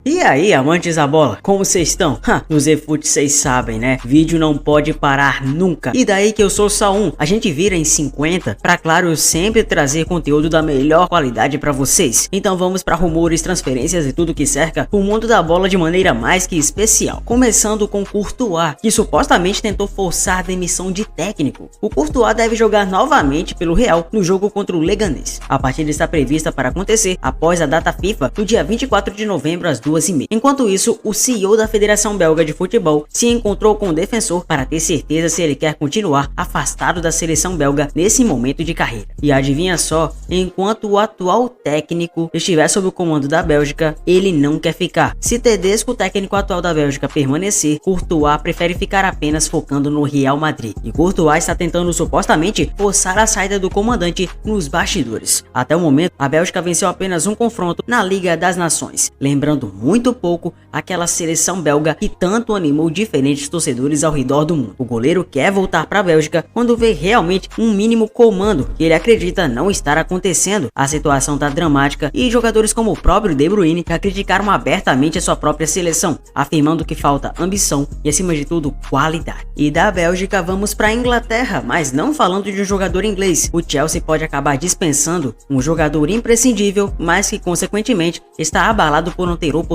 E aí, amantes da bola, como vocês estão? No ZFoot vocês sabem, né? Vídeo não pode parar nunca. E daí que eu sou só um, a gente vira em 50, pra claro eu sempre trazer conteúdo da melhor qualidade pra vocês. Então vamos pra rumores, transferências e tudo que cerca o mundo da bola de maneira mais que especial. Começando com Courtois, que supostamente tentou forçar a demissão de técnico. O Courtois deve jogar novamente pelo Real no jogo contra o Leganés. A partida está prevista para acontecer após a data FIFA, no dia 24 de novembro às 2h30. Enquanto isso, o CEO da Federação Belga de Futebol se encontrou com o defensor para ter certeza se ele quer continuar afastado da seleção belga nesse momento de carreira. E adivinha só, enquanto o atual técnico estiver sob o comando da Bélgica, ele não quer ficar. Se Tedesco, o técnico atual da Bélgica, permanecer, Courtois prefere ficar apenas focando no Real Madrid. E Courtois está tentando supostamente forçar a saída do comandante nos bastidores. Até o momento, a Bélgica venceu apenas um confronto na Liga das Nações, lembrando muito pouco aquela seleção belga que tanto animou diferentes torcedores ao redor do mundo. O goleiro quer voltar para a Bélgica quando vê realmente um mínimo comando que ele acredita não estar acontecendo. A situação tá dramática e jogadores como o próprio De Bruyne já criticaram abertamente a sua própria seleção, afirmando que falta ambição e acima de tudo qualidade. E da Bélgica vamos para a Inglaterra, mas não falando de um jogador inglês. O Chelsea pode acabar dispensando um jogador imprescindível, mas que consequentemente está abalado por não ter oportunidades.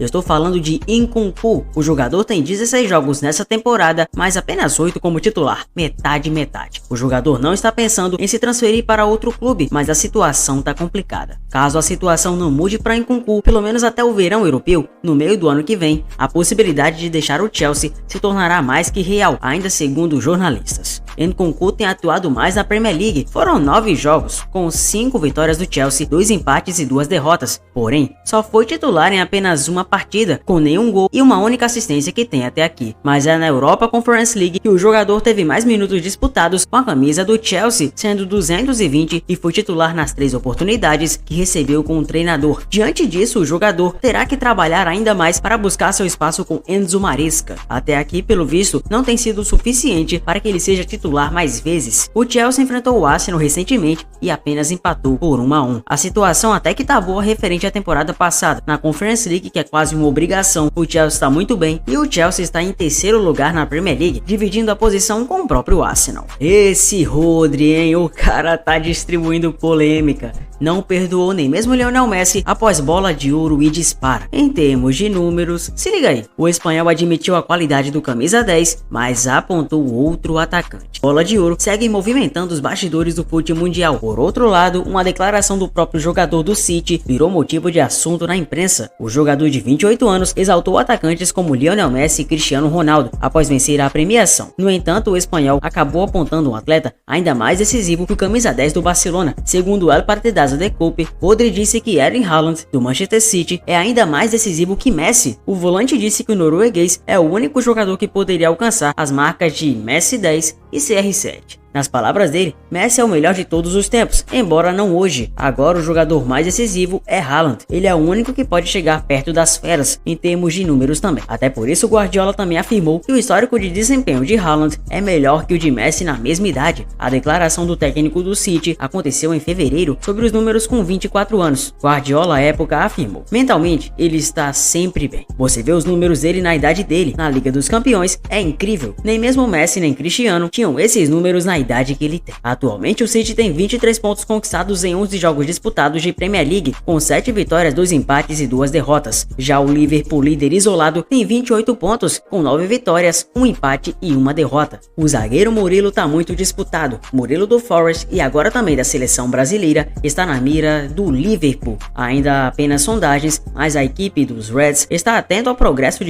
Eu estou falando de Nkunku. O jogador tem 16 jogos nessa temporada, mas apenas 8 como titular, metade. O jogador não está pensando em se transferir para outro clube, mas a situação tá complicada. Caso a situação não mude para Nkunku, pelo menos até o verão europeu, no meio do ano que vem, a possibilidade de deixar o Chelsea se tornará mais que real, ainda segundo jornalistas. Nkunku tem atuado mais na Premier League, foram 9 jogos, com 5 vitórias do Chelsea, 2 empates e 2 derrotas, porém, só foi titular em apenas uma partida, com nenhum gol e uma única assistência que tem até aqui. Mas é na Europa Conference League que o jogador teve mais minutos disputados com a camisa do Chelsea, sendo 220, e foi titular nas 3 oportunidades que recebeu com o treinador. Diante disso, o jogador terá que trabalhar ainda mais para buscar seu espaço com Enzo Maresca. Até aqui, pelo visto, não tem sido suficiente para que ele seja titular mais vezes. O Chelsea enfrentou o Arsenal recentemente e apenas empatou por 1-1. A situação até que tá boa referente à temporada passada. Na Conference League, que é quase uma obrigação, o Chelsea está muito bem e o Chelsea está em 3º lugar na Premier League, dividindo a posição com o próprio Arsenal. Esse Rodri, hein? O cara tá distribuindo polêmica. Não perdoou nem mesmo Lionel Messi após bola de ouro e dispara. Em termos de números, se liga aí, o espanhol admitiu a qualidade do camisa 10, mas apontou outro atacante. Bola de ouro segue movimentando os bastidores do futebol mundial. Por outro lado, uma declaração do próprio jogador do City virou motivo de assunto na imprensa. O jogador de 28 anos exaltou atacantes como Lionel Messi e Cristiano Ronaldo após vencer a premiação. No entanto, o espanhol acabou apontando um atleta ainda mais decisivo que o camisa 10 do Barcelona. Segundo El Partidazo de Cope, Rodri disse que Erling Haaland, do Manchester City, é ainda mais decisivo que Messi. O volante disse que o norueguês é o único jogador que poderia alcançar as marcas de Messi 10 e CR7. Nas palavras dele, Messi é o melhor de todos os tempos, embora não hoje. Agora o jogador mais decisivo é Haaland. Ele é o único que pode chegar perto das feras, em termos de números também. Até por isso, Guardiola também afirmou que o histórico de desempenho de Haaland é melhor que o de Messi na mesma idade. A declaração do técnico do City aconteceu em fevereiro sobre os números com 24 anos. Guardiola, à época, afirmou: mentalmente, ele está sempre bem. Você vê os números dele na idade dele, na Liga dos Campeões, é incrível. Nem mesmo Messi nem Cristiano tinham esses números na idade que ele tem. Atualmente o City tem 23 pontos conquistados em 11 jogos disputados de Premier League, com 7 vitórias, 2 empates e 2 derrotas. Já o Liverpool, líder isolado, tem 28 pontos, com 9 vitórias, 1 empate e 1 derrota. O zagueiro Murilo tá muito disputado. Murilo do Forest e agora também da seleção brasileira está na mira do Liverpool. Ainda apenas sondagens, mas a equipe dos Reds está atenta ao progresso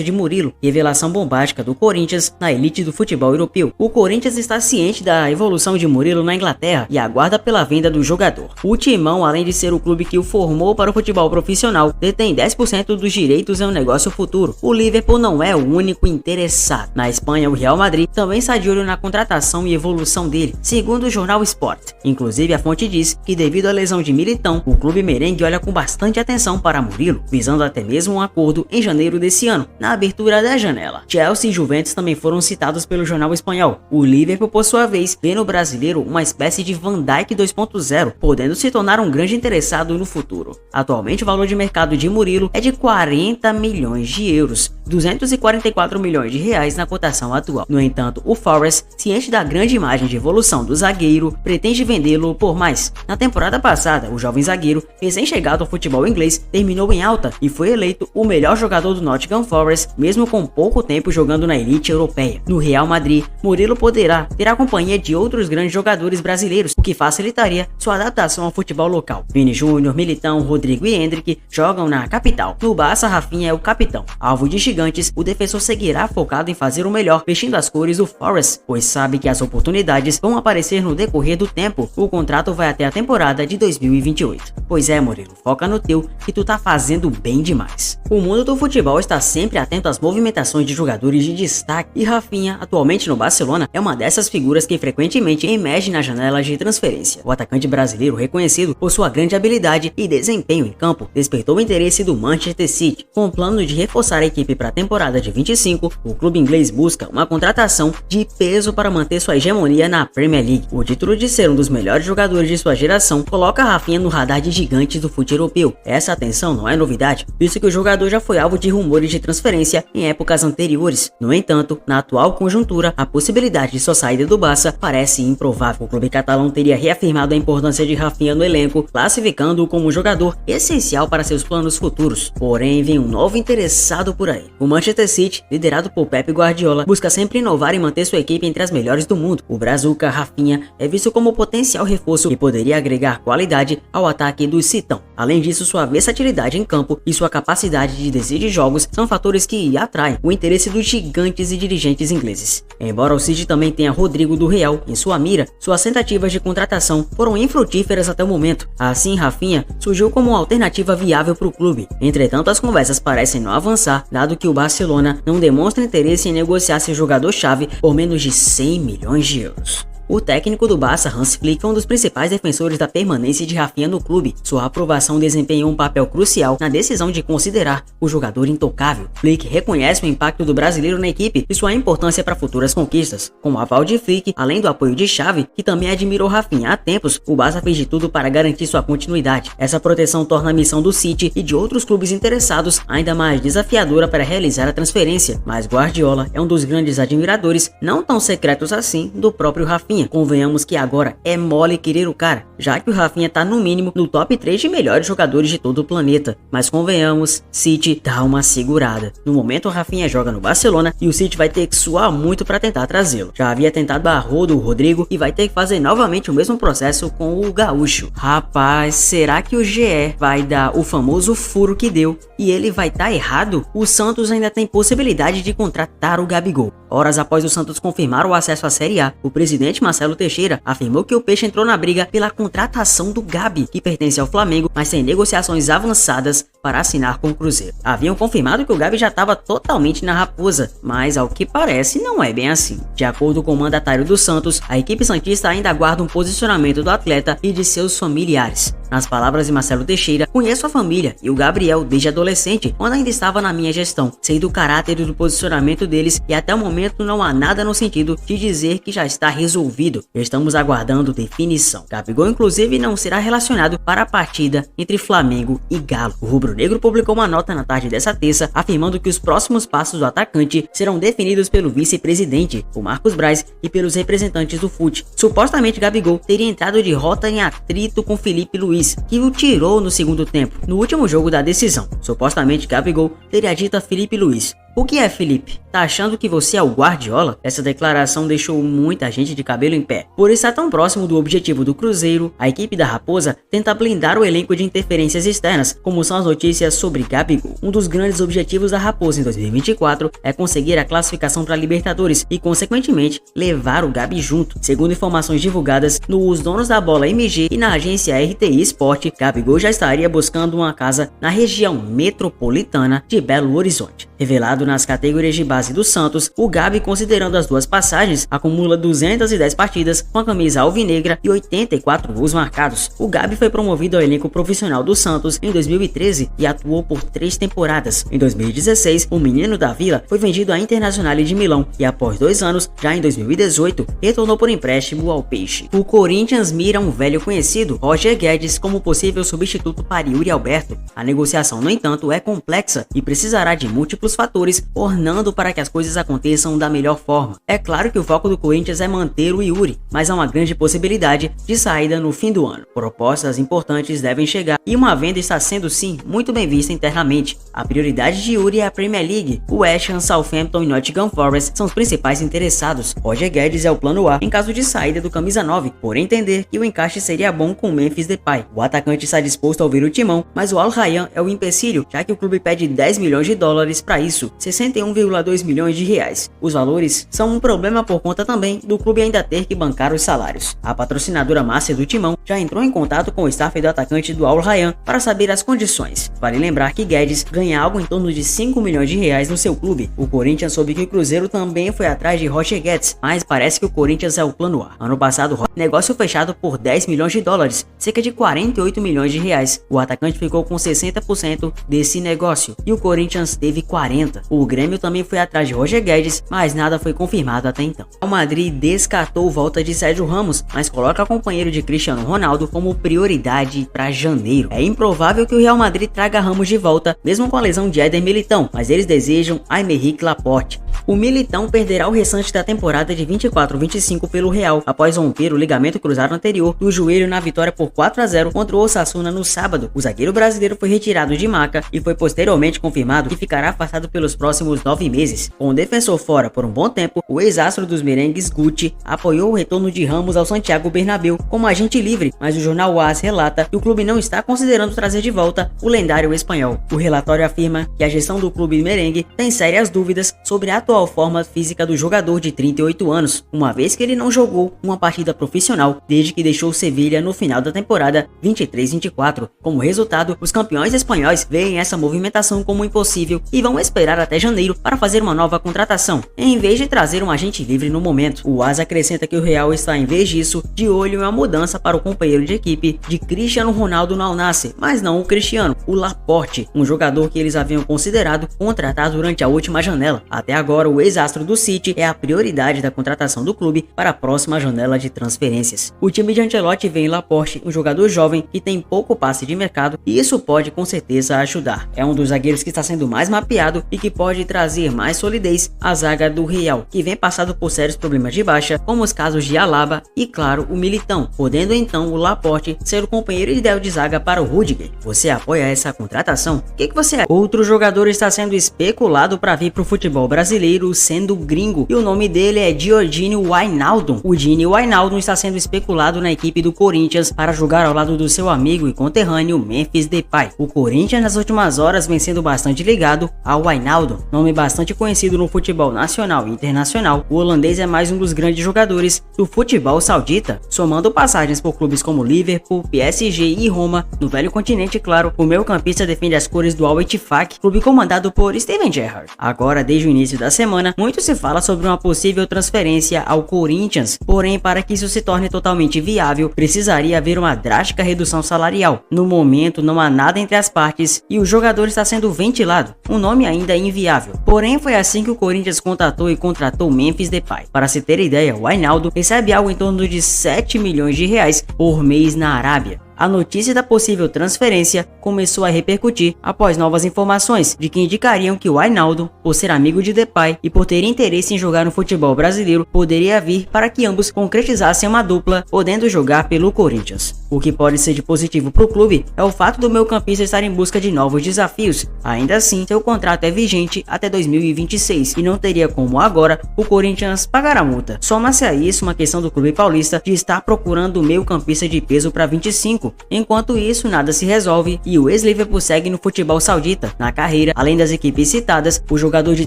de Murilo, revelação bombástica do Corinthians na elite do futebol europeu. O Corinthians está ciente da evolução de Murilo na Inglaterra e aguarda pela venda do jogador. O Timão, além de ser o clube que o formou para o futebol profissional, detém 10% dos direitos em um negócio futuro. O Liverpool não é o único interessado. Na Espanha, o Real Madrid também está de olho na contratação e evolução dele, segundo o jornal Sport. Inclusive, a fonte diz que devido à lesão de Militão, o clube merengue olha com bastante atenção para Murilo, visando até mesmo um acordo em janeiro desse ano, na abertura da janela. Chelsea e Juventus também foram citados pelo jornal espanhol. O Liverpool, por sua vez, vê no brasileiro uma espécie de Van Dijk 2.0, podendo se tornar um grande interessado no futuro. Atualmente o valor de mercado de Murilo é de 40 milhões de euros, 244 milhões de reais na cotação atual. No entanto, o Forest, ciente da grande imagem de evolução do zagueiro, pretende vendê-lo por mais. Na temporada passada, o jovem zagueiro, recém-chegado ao futebol inglês, terminou em alta e foi eleito o melhor jogador do Nottingham Forest, mesmo com pouco tempo jogando na elite europeia. No Real Madrid, Murilo poderá ter a companhia de outros grandes jogadores brasileiros, o que facilitaria sua adaptação ao futebol local. Vini Júnior, Militão, Rodrigo e Endrick jogam na capital. No Barça, Rafinha é o capitão. Alvo de gigantes, o defensor seguirá focado em fazer o melhor, vestindo as cores do Forest, pois sabe que as oportunidades vão aparecer no decorrer do tempo. O contrato vai até a temporada de 2028. Pois é, Murilo, foca no teu, que tu tá fazendo bem demais. O mundo do futebol está sempre atento às movimentações de jogadores de destaque, e Rafinha, atualmente no Barcelona, é uma dessas figuras que frequentemente emerge na janela de transferência. O atacante brasileiro, reconhecido por sua grande habilidade e desempenho em campo, despertou o interesse do Manchester City. Com o plano de reforçar a equipe para a temporada de 25, o clube inglês busca uma contratação de peso para manter sua hegemonia na Premier League. O título de ser um dos melhores jogadores de sua geração coloca Rafinha no radar de gigantes do futebol europeu. Essa atenção não é novidade, visto que o jogador já foi alvo de rumores de transferência em épocas anteriores. No entanto, na atual conjuntura, a possibilidade de sua saída do Barça parece improvável. O clube catalão teria reafirmado a importância de Rafinha no elenco, classificando-o como um jogador essencial para seus planos futuros. Porém, vem um novo interessado por aí. O Manchester City, liderado por Pep Guardiola, busca sempre inovar e manter sua equipe entre as melhores do mundo. O brazuca Rafinha é visto como potencial reforço que poderia agregar qualidade ao ataque do Citão. Além disso, sua versatilidade em campo e sua capacidade de decidir jogos são fatores que atraem o interesse dos gigantes e dirigentes ingleses. Embora o City também tenha Rodrigo do Real em sua mira, suas tentativas de contratação foram infrutíferas até o momento. Assim, Rafinha surgiu como uma alternativa viável para o clube. Entretanto, as conversas parecem não avançar, dado que o Barcelona não demonstra interesse em negociar seu jogador-chave por menos de 100 milhões de euros. O técnico do Barça, Hans Flick, foi um dos principais defensores da permanência de Rafinha no clube. Sua aprovação desempenhou um papel crucial na decisão de considerar o jogador intocável. Flick reconhece o impacto do brasileiro na equipe e sua importância para futuras conquistas. Com o aval de Flick, além do apoio de Xavi, que também admirou Rafinha há tempos, o Barça fez de tudo para garantir sua continuidade. Essa proteção torna a missão do City e de outros clubes interessados ainda mais desafiadora para realizar a transferência. Mas Guardiola é um dos grandes admiradores, não tão secretos assim, do próprio Rafinha. Convenhamos que agora é mole querer o cara, já que o Rafinha tá no mínimo no top 3 de melhores jogadores de todo o planeta. Mas convenhamos, City dá uma segurada. No momento o Rafinha joga no Barcelona e o City vai ter que suar muito para tentar trazê-lo. Já havia tentado a rodo o Rodrigo e vai ter que fazer novamente o mesmo processo com o gaúcho. Rapaz, será que o GE vai dar o famoso furo que deu e ele vai estar errado? O Santos ainda tem possibilidade de contratar o Gabigol. Horas após o Santos confirmar o acesso à Série A, o presidente Marcelo Teixeira afirmou que o Peixe entrou na briga pela contratação do Gabi, que pertence ao Flamengo, mas tem negociações avançadas para assinar com o Cruzeiro. Haviam confirmado que o Gabi já estava totalmente na Raposa, mas ao que parece não é bem assim. De acordo com o mandatário do Santos, a equipe santista ainda aguarda um posicionamento do atleta e de seus familiares. Nas palavras de Marcelo Teixeira, conheço a família e o Gabriel desde adolescente, quando ainda estava na minha gestão. Sei do caráter e do posicionamento deles e até o momento não há nada no sentido de dizer que já está resolvido. Estamos aguardando definição. Gabigol inclusive não será relacionado para a partida entre Flamengo e Galo. O rubro-negro publicou uma nota na tarde dessa terça afirmando que os próximos passos do atacante serão definidos pelo vice-presidente, o Marcos Braz, e pelos representantes do FUT. Supostamente Gabigol teria entrado de rota em atrito com Felipe Luiz, que o tirou no segundo tempo, no último jogo da decisão. Supostamente Gabigol teria dito a Felipe Luiz: "O que é, Felipe? Tá achando que você é o Guardiola?" Essa declaração deixou muita gente de cabelo em pé. Por estar tão próximo do objetivo do Cruzeiro, a equipe da Raposa tenta blindar o elenco de interferências externas, como são as notícias sobre Gabigol. Um dos grandes objetivos da Raposa em 2024 é conseguir a classificação para a Libertadores e, consequentemente, levar o Gabi junto. Segundo informações divulgadas nos Donos da Bola MG e na agência RTI Sport, Gabigol já estaria buscando uma casa na região metropolitana de Belo Horizonte. Revelado nas categorias de base do Santos, o Gabi, considerando as duas passagens, acumula 210 partidas com a camisa alvinegra e 84 gols marcados. O Gabi foi promovido ao elenco profissional do Santos em 2013 e atuou por 3 temporadas. Em 2016, o menino da Vila foi vendido à Internazionale de Milão e após 2 anos, já em 2018, retornou por empréstimo ao Peixe. O Corinthians mira um velho conhecido, Roger Guedes, como possível substituto para Yuri Alberto. A negociação, no entanto, é complexa e precisará de múltiplos fatores, ornando para que as coisas aconteçam da melhor forma. É claro que o foco do Corinthians é manter o Yuri, mas há uma grande possibilidade de saída no fim do ano. Propostas importantes devem chegar e uma venda está sendo sim muito bem vista internamente. A prioridade de Yuri é a Premier League. O West Ham, Southampton e Nottingham Forest são os principais interessados. Roger Guedes é o plano A em caso de saída do camisa 9, por entender que o encaixe seria bom com Memphis Depay. O atacante está disposto a ouvir o timão, mas o Al Rayyan é o empecilho, já que o clube pede 10 milhões de dólares para isso, 61,2 milhões de reais. Os valores são um problema por conta também do clube ainda ter que bancar os salários. A patrocinadora Master do timão já entrou em contato com o staff do atacante do Al Rayyan para saber as condições. Vale lembrar que Guedes ganha algo em torno de 5 milhões de reais no seu clube. O Corinthians soube que o Cruzeiro também foi atrás de Roger Guedes, mas parece que o Corinthians é o plano A. Ano passado, negócio fechado por 10 milhões de dólares, cerca de 48 milhões de reais. O atacante ficou com 60% desse negócio e o Corinthians teve 40%. O Grêmio também foi atrás de Roger Guedes, mas nada foi confirmado até então. O Madrid descartou volta de Sérgio Ramos, mas coloca o companheiro de Cristiano Ronaldo como prioridade para janeiro. É improvável que o Real Madrid traga Ramos de volta, mesmo com a lesão de Éder Militão, mas eles desejam Aymeric Laporte. O Militão perderá o restante da temporada de 24-25 pelo Real, após romper o ligamento cruzado anterior do joelho na vitória por 4-0 contra o Osasuna no sábado. O zagueiro brasileiro foi retirado de maca e foi posteriormente confirmado que ficará afastado pelos próximos 9 meses. Com o defensor fora por um bom tempo, o ex-astro dos merengues Guti apoiou o retorno de Ramos ao Santiago Bernabéu como agente livre, mas o jornal AS relata que o clube não está considerando trazer de volta o lendário espanhol. O relatório afirma que a gestão do clube merengue tem sérias dúvidas sobre a atual forma física do jogador de 38 anos, uma vez que ele não jogou uma partida profissional desde que deixou o Sevilha no final da temporada 23-24. Como resultado, os campeões espanhóis veem essa movimentação como impossível e vão esperar até janeiro para fazer uma nova contratação, em vez de trazer um agente livre no momento. O AS acrescenta que o Real está, em vez disso, de olho em uma mudança para o companheiro de equipe de Cristiano Ronaldo no Al Nassr, mas não o Cristiano, o Laporte, um jogador que eles haviam considerado contratar durante a última janela. Até agora, o ex-astro do City é a prioridade da contratação do clube para a próxima janela de transferências. O time de Ancelotti vê em Laporte um jogador jovem que tem pouco passe de mercado e isso pode com certeza ajudar. É um dos zagueiros que está sendo mais mapeado e que pode trazer mais solidez à zaga do Real, que vem passando por sérios problemas de baixa, como os casos de Alaba e, claro, o Militão, podendo então o Laporte ser o companheiro ideal de zaga para o Rudiger. Você apoia essa contratação? O que você acha? Outro jogador está sendo especulado para vir para o futebol brasileiro, sendo gringo, e o nome dele é Georginio Wijnaldum. O Gini Wijnaldum está sendo especulado na equipe do Corinthians para jogar ao lado do seu amigo e conterrâneo Memphis Depay. O Corinthians nas últimas horas vem sendo bastante ligado ao Wijnaldum, nome bastante conhecido no futebol nacional e internacional. O holandês é mais um dos grandes jogadores do futebol saudita, somando passagens por clubes como Liverpool, PSG e Roma. No velho continente, claro, o meio-campista defende as cores do Al Ettifaq, clube comandado por Steven Gerrard. Agora, desde o início da semana, muito se fala sobre uma possível transferência ao Corinthians, porém, para que isso se torne totalmente viável, precisaria haver uma drástica redução salarial. No momento, não há nada entre as partes e o jogador está sendo ventilado. O nome ainda é inviável. Porém, foi assim que o Corinthians contratou Memphis Depay. Para se ter ideia, o Wijnaldum recebe algo em torno de 7 milhões de reais por mês na Arábia. A notícia da possível transferência começou a repercutir após novas informações de que indicariam que o Wijnaldum, por ser amigo de Depay e por ter interesse em jogar no futebol brasileiro, poderia vir para que ambos concretizassem uma dupla, podendo jogar pelo Corinthians. O que pode ser de positivo para o clube é o fato do meio-campista estar em busca de novos desafios. Ainda assim, seu contrato é vigente até 2026 e não teria como agora o Corinthians pagar a multa. Soma-se a isso uma questão do clube paulista de estar procurando o meio-campista de peso para 25. elenco. Enquanto isso, nada se resolve e o ex-Liverpool segue no futebol saudita. Na carreira, além das equipes citadas, o jogador de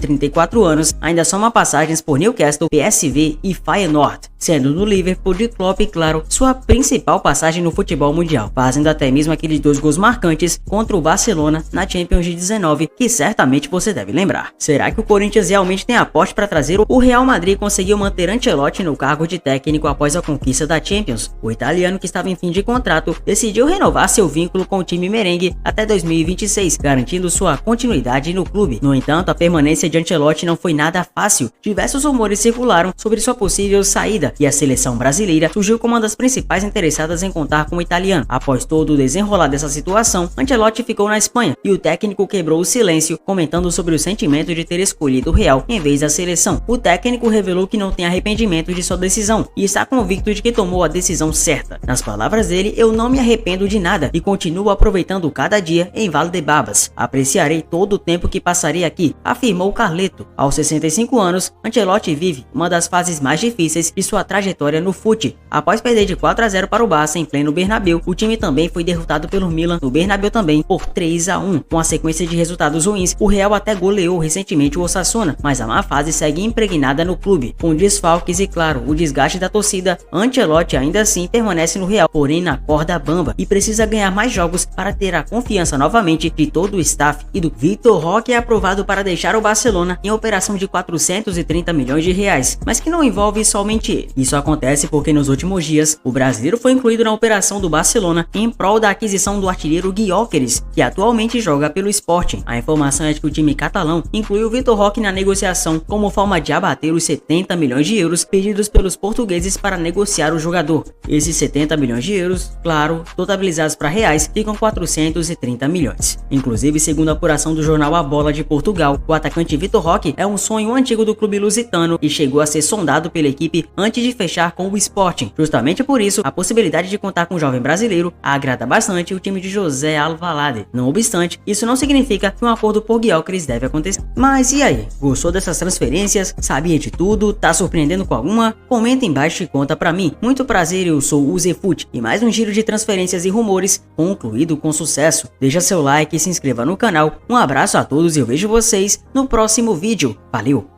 34 anos ainda soma passagens por Newcastle, PSV e Feyenoord, sendo no Liverpool de Klopp, claro, sua principal passagem no futebol mundial, fazendo até mesmo aqueles 2 gols marcantes contra o Barcelona na Champions de 19, que certamente você deve lembrar. Será que o Corinthians realmente tem aporte para trazer? O Real Madrid conseguiu manter Ancelotti no cargo de técnico após a conquista da Champions. O italiano, que estava em fim de contrato, decidiu renovar seu vínculo com o time merengue até 2026, garantindo sua continuidade no clube. No entanto, a permanência de Ancelotti não foi nada fácil. Diversos rumores circularam sobre sua possível saída e a seleção brasileira surgiu como uma das principais interessadas em contar com o italiano. Após todo o desenrolar dessa situação, Ancelotti ficou na Espanha e o técnico quebrou o silêncio, comentando sobre o sentimento de ter escolhido o Real em vez da seleção. O técnico revelou que não tem arrependimento de sua decisão e está convicto de que tomou a decisão certa. Nas palavras dele, eu não me arrependo de nada e continuo aproveitando cada dia em Valdebebas. Apreciarei todo o tempo que passarei aqui, afirmou Carleto. Aos 65 anos, Ancelotti vive uma das fases mais difíceis de sua trajetória no fute. Após perder de 4-0 para o Barça em pleno Bernabéu, o time também foi derrotado pelo Milan no Bernabéu também por 3-1. Com a sequência de resultados ruins, o Real até goleou recentemente o Osasuna, mas a má fase segue impregnada no clube. Com desfalques e, claro, o desgaste da torcida, Ancelotti ainda assim permanece no Real, porém na corda bamba, e precisa ganhar mais jogos para ter a confiança novamente de todo o staff e do Vitor Roque. É aprovado para deixar o Barcelona em operação de 430 milhões de reais, mas que não envolve somente ele. Isso acontece porque nos últimos dias, o brasileiro foi incluído na operação do Barcelona em prol da aquisição do artilheiro Gyökeres, que atualmente joga pelo Sporting. A informação é de que o time catalão incluiu o Vitor Roque na negociação como forma de abater os 70 milhões de euros pedidos pelos portugueses para negociar o jogador. Esses 70 milhões de euros, claro, totalizados para reais, ficam 430 milhões. Inclusive, segundo a apuração do jornal A Bola de Portugal, o atacante Vitor Roque é um sonho antigo do clube lusitano e chegou a ser sondado pela equipe antes de fechar com o Sporting. Justamente por isso, a possibilidade de contar com um jovem brasileiro agrada bastante o time de José Alvalade. Não obstante, isso não significa que um acordo por Gyökeres deve acontecer. Mas e aí? Gostou dessas transferências? Sabia de tudo? Tá surpreendendo com alguma? Comenta embaixo e conta pra mim. Muito prazer, eu sou o Zefut e mais um giro de transferências e rumores concluído com sucesso. Deixa seu like e se inscreva no canal. Um abraço a todos e eu vejo vocês no próximo vídeo. Valeu!